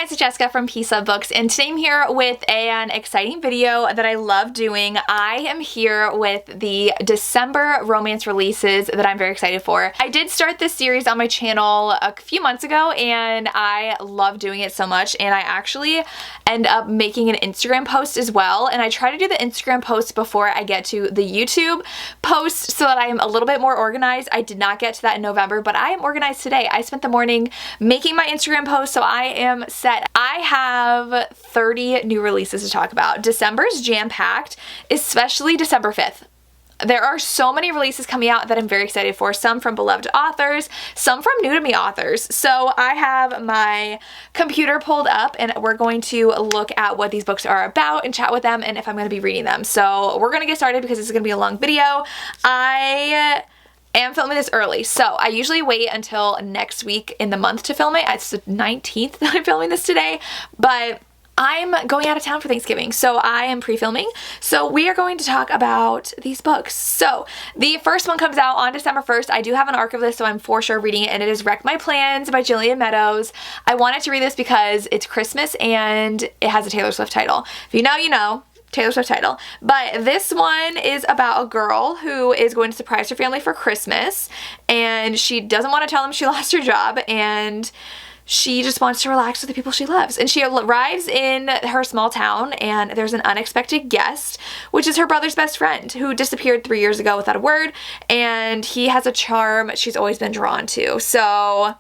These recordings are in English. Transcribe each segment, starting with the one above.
guys, it's Jessica from Peace Love Books, and today I'm here with an exciting video that I love doing. I am here with the December romance releases that I'm very excited for. I did start this series on my channel a few months ago, and I love doing it so much, and I actually end up making an Instagram post as well, and I try to do the Instagram post before I get to the YouTube post so that I am a little bit more organized. I did not get to that in November, but I am organized today. I spent the morning making my Instagram post, so I am set. I have 30 new releases to talk about. December's jam-packed, especially December 5th. There are so many releases coming out that I'm very excited for. Some from beloved authors, some from new to me authors. So I have my computer pulled up and we're going to look at what these books are about and chat with them and if I'm going to be reading them. So we're going to get started because this is going to be a long video. I am filming this early, so I usually wait until next week in the month to film it. It's the 19th that I'm filming this today, but I'm going out of town for Thanksgiving, so I am pre-filming. So we are going to talk about these books. So the first one comes out on December 1st. I do have an arc of this, so I'm for sure reading it, and it is Wreck My Plans by Jillian Meadows. I wanted to read this because it's Christmas and it has a Taylor Swift title. If you know, you know. Taylor Swift title. But this one is about a girl who is going to surprise her family for Christmas, and she doesn't want to tell them she lost her job, and she just wants to relax with the people she loves. And she arrives in her small town, and there's an unexpected guest, which is her brother's best friend, who disappeared 3 years ago without a word, and he has a charm she's always been drawn to. So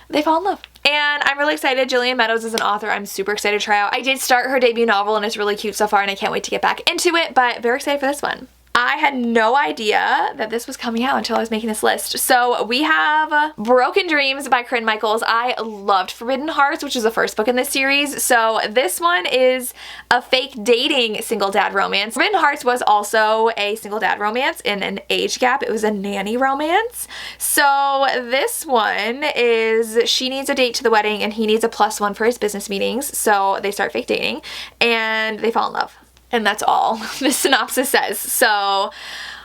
they fall in love. And I'm really excited. Jillian Meadows is an author I'm super excited to try out. I did start her debut novel and it's really cute so far, and I can't wait to get back into it, but very excited for this one. I had no idea that this was coming out until I was making this list. So we have Broken Dreams by Corinne Michaels. I loved Forbidden Hearts, which is the first book in this series. So this one is a fake dating single dad romance. Forbidden Hearts was also a single dad romance in an age gap. It was a nanny romance. So this one is she needs a date to the wedding and he needs a +1 for his business meetings. So they start fake dating and they fall in love. And that's all the synopsis says. So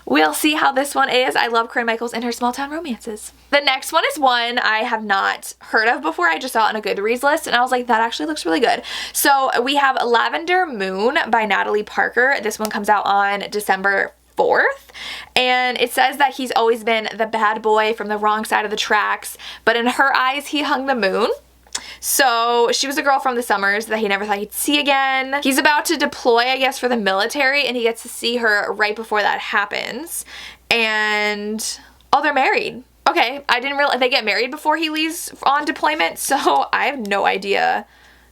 we'll see how this one is. I love Corinne Michaels and her small town romances. The next one is one I have not heard of before. I just saw it on a Goodreads list and I was like, that actually looks really good. So we have Lavender Moon by Natalie Parker. This one comes out on December 4th, and it says that he's always been the bad boy from the wrong side of the tracks, but in her eyes he hung the moon. So she was a girl from the summers that he never thought he'd see again. He's about to deploy, I guess, for the military, and he gets to see her right before that happens. And oh, they're married. Okay, I didn't realize they get married before he leaves on deployment, so I have no idea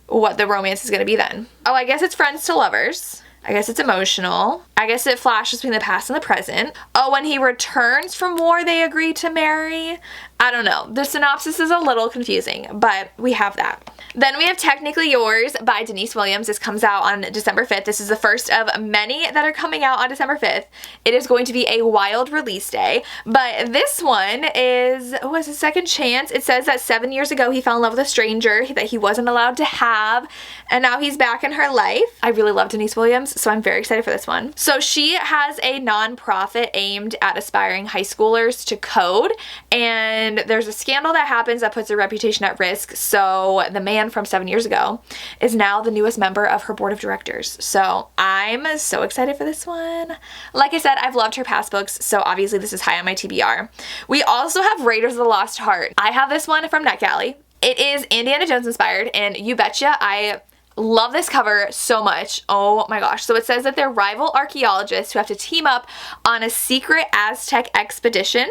what the romance is going to be then. Oh, I guess it's friends to lovers. I guess it's emotional. I guess it flashes between the past and the present. Oh, when he returns from war, they agree to marry. I don't know. The synopsis is a little confusing, but we have that. Then we have Technically Yours by Denise Williams. This comes out on December 5th. This is the first of many that are coming out on December 5th. It is going to be a wild release day, but this one is, oh, it's a second chance. It says that 7 years ago he fell in love with a stranger that he wasn't allowed to have, and now he's back in her life. I really love Denise Williams, so I'm very excited for this one. So she has a nonprofit aimed at aspiring high schoolers to code, and there's a scandal that happens that puts her reputation at risk. So the man from 7 years ago is now the newest member of her board of directors. So I'm so excited for this one. Like I said, I've loved her past books, so obviously this is high on my TBR. We also have Raiders of the Lost Heart. I have this one from NetGalley. It is Indiana Jones inspired, and you betcha I love this cover so much. Oh my gosh. So it says that they're rival archaeologists who have to team up on a secret Aztec expedition,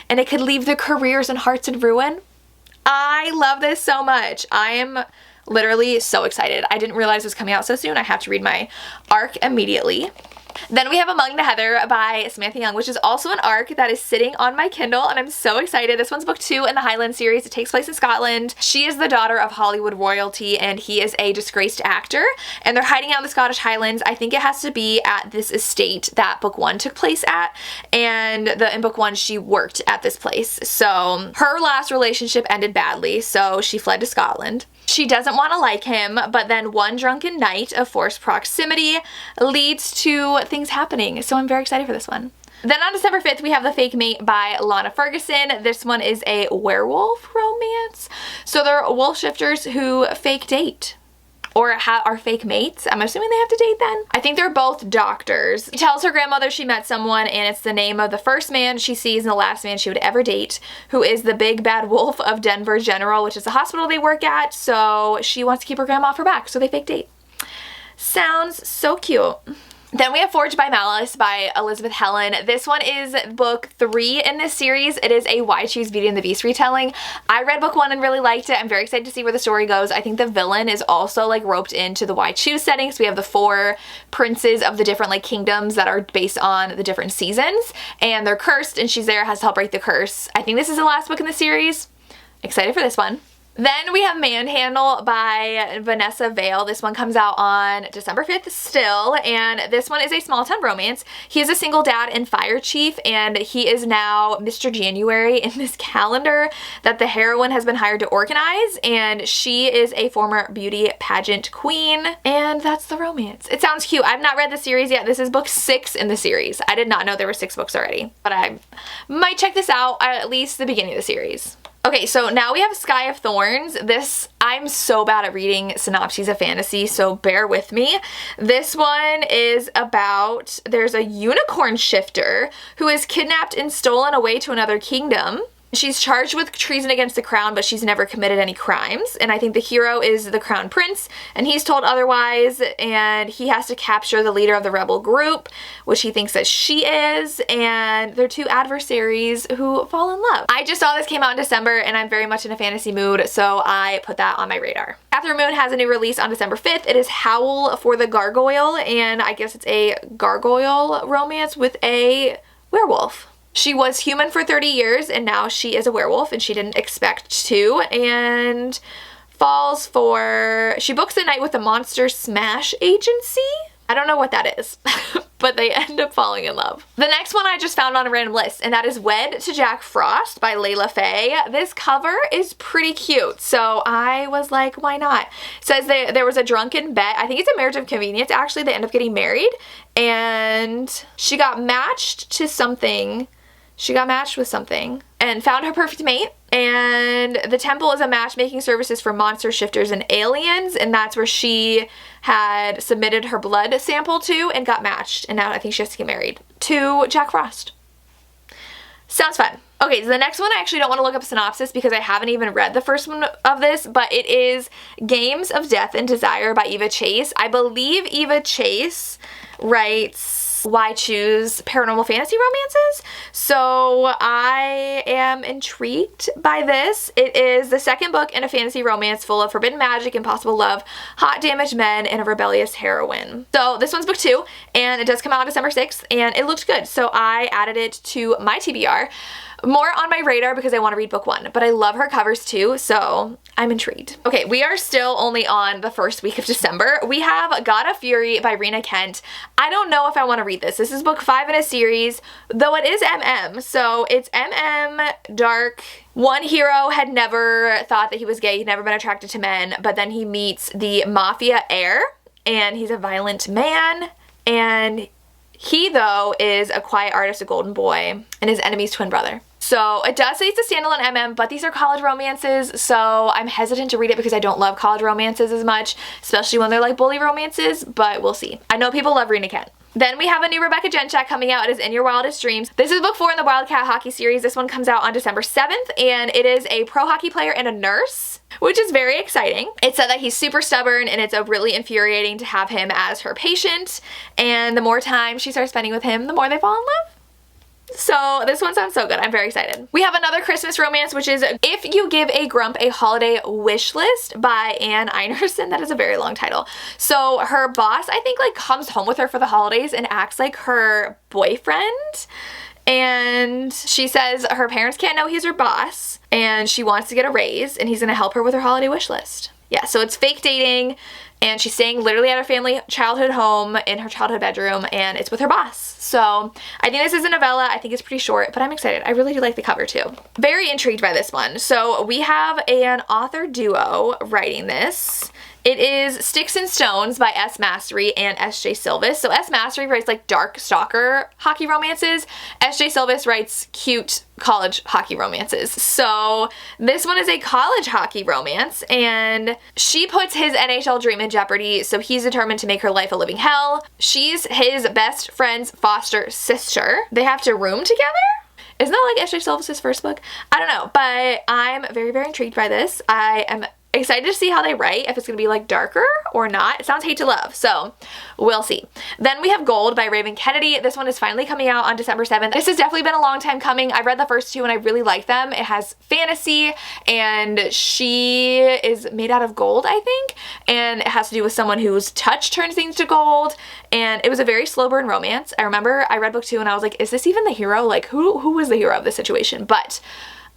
and it could leave their careers and hearts in ruin. I love this so much. I am literally so excited. I didn't realize it was coming out so soon. I have to read my arc immediately. Then we have Among the Heather by Samantha Young, which is also an arc that is sitting on my Kindle, and I'm so excited. This one's book 2 in the Highland series. It takes place in Scotland. She is the daughter of Hollywood royalty, and he is a disgraced actor, and they're hiding out in the Scottish Highlands. I think it has to be at this estate that book 1 took place at, and in book 1 she worked at this place. So her last relationship ended badly, so she fled to Scotland. She doesn't want to like him, but then one drunken night of forced proximity leads to things happening. So I'm very excited for this one. Then on December 5th, we have The Fake Mate by Lana Ferguson. This one is a werewolf romance. So they're wolf shifters who fake date. Or are fake mates. I'm assuming they have to date then. I think they're both doctors. She tells her grandmother she met someone, and it's the name of the first man she sees and the last man she would ever date, who is the big bad wolf of Denver General, which is the hospital they work at. So she wants to keep her grandma off her back, so they fake date. Sounds so cute. Then we have Forged by Malice by Elizabeth Helen. This one is book 3 in this series. It is a Why Choose Beauty and the Beast retelling. I read book 1 and really liked it. I'm very excited to see where the story goes. I think the villain is also like roped into the Why Choose setting. So we have the 4 princes of the different like kingdoms that are based on the different seasons, and they're cursed, and she's there, has to help break the curse. I think this is the last book in the series. Excited for this one. Then we have Manhandle by Vanessa Vale. This one comes out on December 5th still, and this one is a small town romance. He is a single dad and fire chief, and he is now Mr. January in this calendar that the heroine has been hired to organize, and she is a former beauty pageant queen, and that's the romance. It sounds cute. I've not read the series yet. This is book 6 in the series. I did not know there were 6 books already, but I might check this out at least the beginning of the series. Okay, so now we have Sky of Thorns. This, I'm so bad at reading synopses of fantasy, so bear with me. This one is about, there's a unicorn shifter who is kidnapped and stolen away to another kingdom. She's charged with treason against the crown, but she's never committed any crimes. And I think the hero is the crown prince, and he's told otherwise, and he has to capture the leader of the rebel group, which he thinks that she is, and they're 2 adversaries who fall in love. I just saw this came out in December, and I'm very much in a fantasy mood, so I put that on my radar. Catherine Moon has a new release on December 5th. It is Howl for the Gargoyle, and I guess it's a gargoyle romance with a werewolf. She was human for 30 years and now she is a werewolf, and she didn't expect to, and falls for, she books a night with the Monster Smash Agency. I don't know what that is, but they end up falling in love. The next one I just found on a random list, and that is Wed to Jack Frost by Layla Faye. This cover is pretty cute, so I was like, why not? It says there was a drunken bet. I think it's a marriage of convenience. Actually, they end up getting married, and she got matched to something. She got matched with something and found her perfect mate. And the temple is a matchmaking services for monster shifters and aliens, and that's where she had submitted her blood sample to and got matched, and now I think she has to get married to Jack Frost. Sounds fun. Okay, so the next one I actually don't want to look up a synopsis because I haven't even read the first one of this, but it is Games of Death and Desire by Eva Chase. I believe Eva Chase writes Why Choose paranormal fantasy romances, so I am intrigued by this. It is the second book in a fantasy romance full of forbidden magic, impossible love, hot damaged men, and a rebellious heroine. So this one's book 2, and it does come out on December 6th, and it looked good, so I added it to my TBR. More on my radar because I want to read book 1, but I love her covers too, so I'm intrigued. Okay, we are still only on the first week of December. We have God of Fury by Rena Kent. I don't know if I want to read this. This is book 5 in a series, though it is MM, so it's MM, dark. One hero had never thought that he was gay, he'd never been attracted to men, but then he meets the mafia heir, and he's a violent man, and he, though, is a quiet artist, a golden boy, and his enemy's twin brother. So it does say it's a standalone MM, but these are college romances, so I'm hesitant to read it because I don't love college romances as much, especially when they're like bully romances, but we'll see. I know people love Rena Kent. Then we have a new Rebecca Genchak coming out. It is In Your Wildest Dreams. This is book 4 in the Wildcat Hockey series. This one comes out on December 7th, and it is a pro hockey player and a nurse, which is very exciting. It said that he's super stubborn, and it's really infuriating to have him as her patient, and the more time she starts spending with him, the more they fall in love. So this one sounds so good. I'm very excited. We have another Christmas romance, which is If You Give a Grump a Holiday Wish List by Anne Einerson. That is a very long title. So her boss, I think, like comes home with her for the holidays and acts like her boyfriend. And she says her parents can't know he's her boss, and she wants to get a raise, and he's gonna help her with her holiday wish list. Yeah, so it's fake dating, and she's staying literally at her family childhood home in her childhood bedroom, and it's with her boss. So I think this is a novella. I think it's pretty short, but I'm excited. I really do like the cover too. Very intrigued by this one. So we have an author duo writing this, It is Sticks and Stones by S. Mastery and S.J. Silvis. So S. Mastery writes like dark stalker hockey romances. S.J. Silvis writes cute college hockey romances. So this one is a college hockey romance, and she puts his NHL dream in jeopardy, so he's determined to make her life a living hell. She's his best friend's foster sister. They have to room together? Isn't that like S.J. Silvis's first book? I don't know, but I'm very, very intrigued by this. I am excited to see how they write, if it's going to be like darker or not. It sounds hate to love, so we'll see. Then we have Gold by Raven Kennedy. This one is finally coming out on December 7th. This has definitely been a long time coming. I've read the first two and I really like them. It has fantasy and she is made out of gold, I think, and it has to do with someone whose touch turns things to gold, and it was a very slow burn romance. I remember I read book 2 and I was like, is this even the hero? Like, who was the hero of this situation? But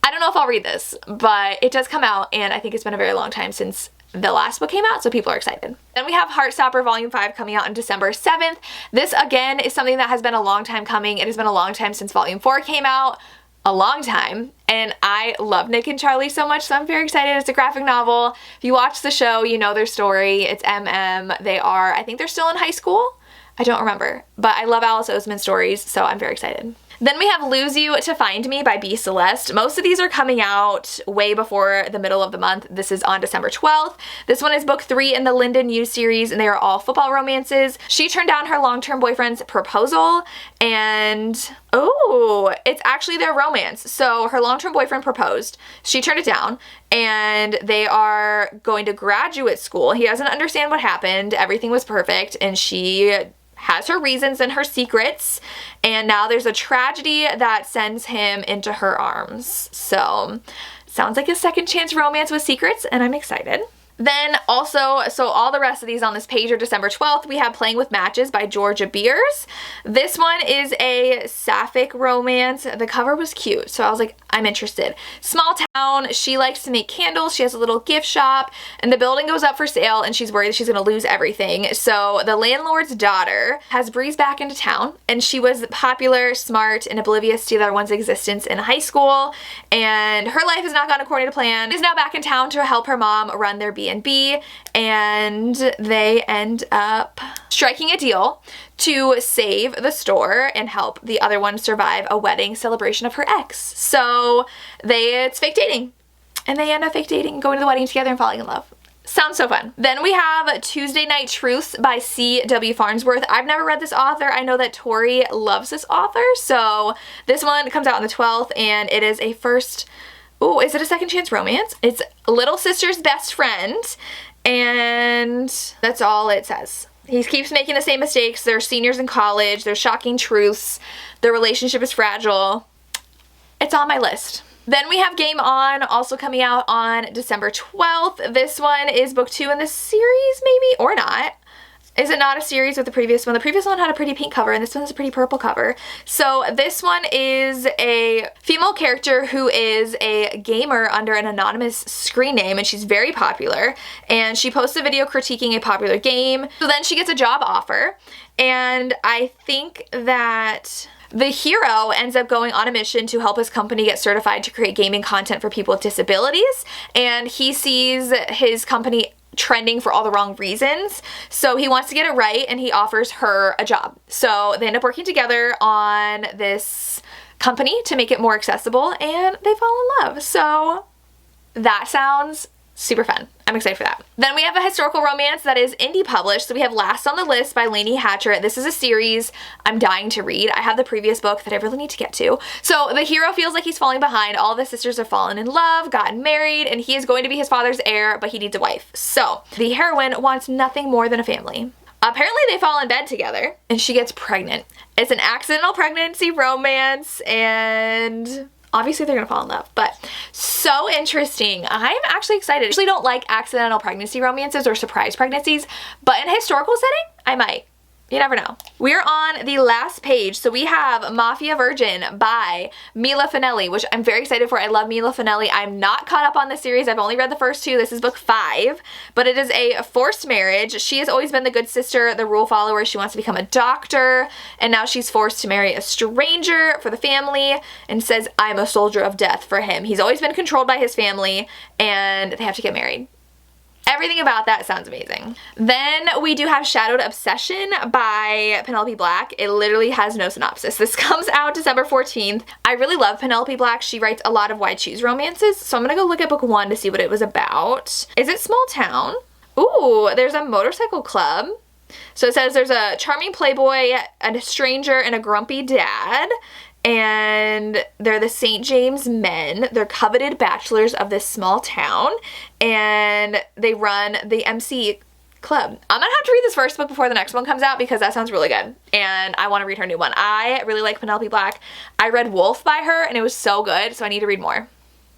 I don't know if I'll read this, but it does come out, and I think it's been a very long time since the last book came out, so people are excited. Then we have Heartstopper Volume 5 coming out on December 7th. This, again, is something that has been a long time coming. It has been a long time since Volume 4 came out. A long time, and I love Nick and Charlie so much, so I'm very excited. It's a graphic novel. If you watch the show, you know their story. It's MM. They are, I think they're still in high school. I don't remember, but I love Alice Oseman stories, so I'm very excited. Then we have Lose You to Find Me by B. Celeste. Most of these are coming out way before the middle of the month. This is on December 12th. This one is book 3 in the Lyndon Yu series, and they are all football romances. She turned down her long-term boyfriend's proposal, and oh, it's actually their romance. So her long-term boyfriend proposed, she turned it down, and they are going to graduate school. He doesn't understand what happened. Everything was perfect, and she has her reasons and her secrets, and now there's a tragedy that sends him into her arms. So sounds like a second chance romance with secrets, and I'm excited. Then also, so all the rest of these on this page are December 12th. We have Playing with Matches by Georgia Beers. This one is a sapphic romance. The cover was cute, so I was like, I'm interested. Small town, she likes to make candles, she has a little gift shop, and the building goes up for sale, and she's worried that she's gonna lose everything. So the landlord's daughter has breezed back into town, and she was popular, smart, and oblivious to the other one's existence in high school, and her life has not gone according to plan. She's now back in town to help her mom run their B&B, and they end up striking a deal to save the store and help the other one survive a wedding celebration of her ex. So it's fake dating, and they end up fake dating, going to the wedding together and falling in love. Sounds so fun. Then we have Tuesday Night Truths by C.W. Farnsworth. I've never read this author. I know that Tori loves this author, so this one comes out on the 12th, and it is a first... Oh, is it a second chance romance? It's little sister's best friend, and that's all it says. He keeps making the same mistakes. They're seniors in college. There's shocking truths. Their relationship is fragile. It's on my list. Then we have Game On, also coming out on December 12th. This one is book 2 in this series, maybe, or not. Is it not a series with the previous one? The previous one had a pretty pink cover, and this one has a pretty purple cover. So this one is a female character who is a gamer under an anonymous screen name, and she's very popular, and she posts a video critiquing a popular game. So then she gets a job offer, and I think that the hero ends up going on a mission to help his company get certified to create gaming content for people with disabilities, and he sees his company trending for all the wrong reasons, so he wants to get it right, and he offers her a job. So they end up working together on this company to make it more accessible, and they fall in love. So that sounds super fun. I'm excited for that. Then we have a historical romance that is indie published. So we have Last on the List by Lainey Hatcher. This is a series I'm dying to read. I have the previous book that I really need to get to. So the hero feels like he's falling behind. All of his sisters have fallen in love, gotten married, and he is going to be his father's heir, but he needs a wife. So the heroine wants nothing more than a family. Apparently they fall in bed together, and she gets pregnant. It's an accidental pregnancy romance, and obviously they're gonna fall in love, but so interesting. I'm actually excited. I usually don't like accidental pregnancy romances or surprise pregnancies, but in a historical setting, I might. You never know. We're on the last page, so we have Mafia Virgin by Mila Finelli, which I'm very excited for. I love Mila Finelli. I'm not caught up on the series. I've only read the first 2. This is book 5, but it is a forced marriage. She has always been the good sister, the rule follower. She wants to become a doctor, and now she's forced to marry a stranger for the family, and says, I'm a soldier of death for him. He's always been controlled by his family, and they have to get married. Everything about that sounds amazing. Then we do have Shadowed Obsession by Penelope Black. It literally has no synopsis. This comes out December 14th. I really love Penelope Black. She writes a lot of Why Choose romances, so I'm gonna go look at book 1 to see what it was about. Is it small town? Ooh, there's a motorcycle club. So it says there's a charming playboy, a stranger, and a grumpy dad. And they're the St. James men. They're coveted bachelors of this small town, and they run the MC club. I'm gonna have to read this first book before the next one comes out because that sounds really good, and I want to read her new one. I really like Penelope Black. I read Wolf by her, and it was so good, so I need to read more.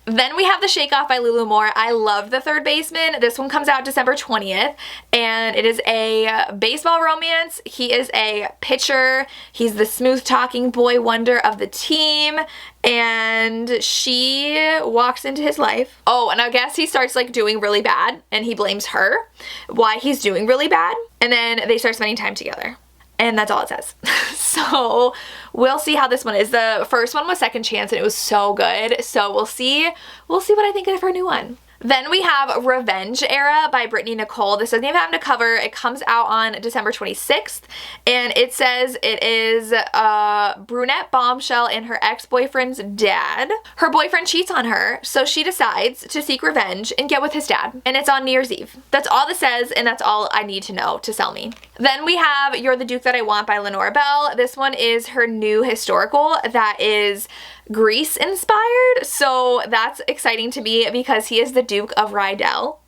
Then we have The Shake Off by Lulu Moore. I love The Third Baseman. This one comes out December 20th, and it is a baseball romance. He is a pitcher. He's the smooth-talking boy wonder of the team, and she walks into his life. Oh, and I guess he starts like doing really bad, and he blames her why he's doing really bad, and then they start spending time together. And that's all it says. So we'll see how this one is. The first one was Second Chance and it was so good. So we'll see what I think of her new one. Then we have Revenge Era by Brittany Nicole. This doesn't even have a cover. It comes out on December 26th, and it says it is a brunette bombshell and her ex-boyfriend's dad. Her boyfriend cheats on her, so she decides to seek revenge and get with his dad. And it's on New Year's Eve. That's all this says, and that's all I need to know to sell me. Then we have You're the Duke That I Want by Lenora Bell. This one is her new historical that is Greece inspired, so that's exciting to me because he is the Duke of Rydell.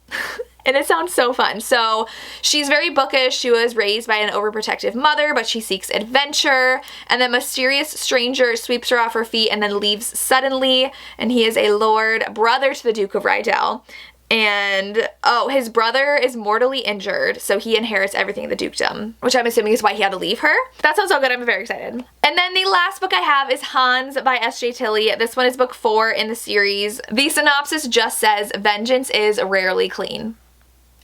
And it sounds so fun. So she's very bookish. She was raised by an overprotective mother, but she seeks adventure. And then mysterious stranger sweeps her off her feet and then leaves suddenly. And he is a lord brother to the Duke of Rydell. And, oh, his brother is mortally injured, so he inherits everything in the dukedom, which I'm assuming is why he had to leave her. That sounds so good. I'm very excited. And then the last book I have is Hans by S.J. Tilly. This one is book 4 in the series. The synopsis just says, vengeance is rarely clean.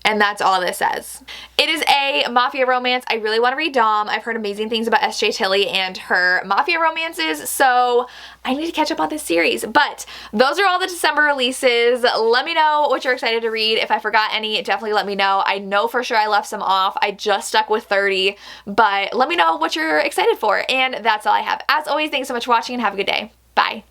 And that's all this says. It is a mafia romance. I really want to read Dom. I've heard amazing things about S.J. Tilly and her mafia romances, so I need to catch up on this series. But those are all the December releases. Let me know what you're excited to read. If I forgot any, definitely let me know. I know for sure I left some off. I just stuck with 30, but let me know what you're excited for. And that's all I have. As always, thanks so much for watching and have a good day. Bye.